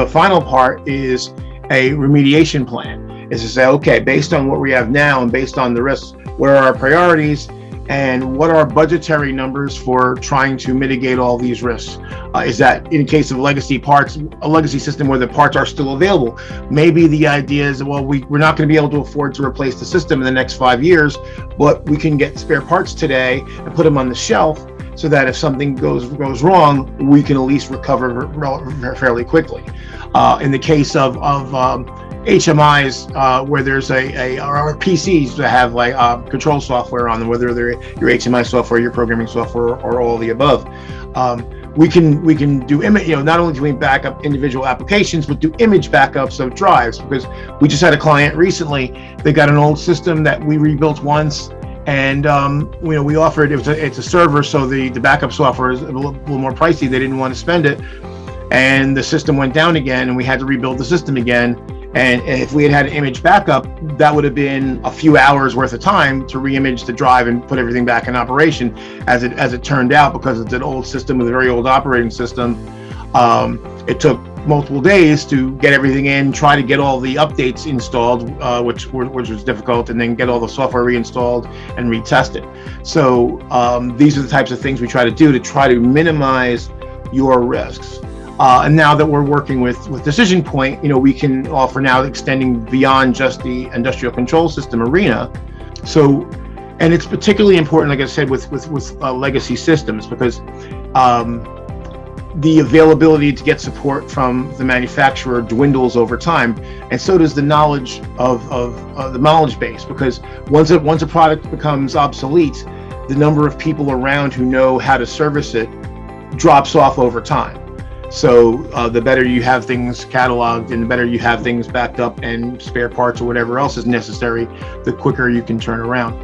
the final part is a remediation plan. Is to say, okay, based on what we have now and based on the risks, where are our priorities and what are budgetary numbers for trying to mitigate all these risks? Is that in case of legacy parts, a legacy system where the parts are still available? Maybe the idea is, well, we're not going to be able to afford to replace the system in the next 5 years, but we can get spare parts today and put them on the shelf so that if something goes wrong, we can at least recover fairly quickly. In the case of HMIs, where there's or PCs that have like control software on them, whether they're your HMI software, your programming software, or all of the above, we can do not only can we back up individual applications, but do image backups of drives, because we just had a client recently. They got an old system that we rebuilt once, and we offered it's a server, so the backup software is a little more pricey. They didn't want to spend it, and the system went down again, and we had to rebuild the system again. And if we had an image backup, that would have been a few hours worth of time to re-image the drive and put everything back in operation. As it turned out, because it's an old system with a very old operating system, it took multiple days to get everything in, try to get all the updates installed, which was difficult, and then get all the software reinstalled and retested. So these are the types of things we try to do to try to minimize your risks. And now that we're working with Decision Point, we can offer now extending beyond just the industrial control system arena. So, and it's particularly important, like I said, with legacy systems, because the availability to get support from the manufacturer dwindles over time, and so does the knowledge of the knowledge base. Because once a product becomes obsolete, the number of people around who know how to service it drops off over time. So the better you have things cataloged and the better you have things backed up and spare parts or whatever else is necessary, the quicker you can turn around.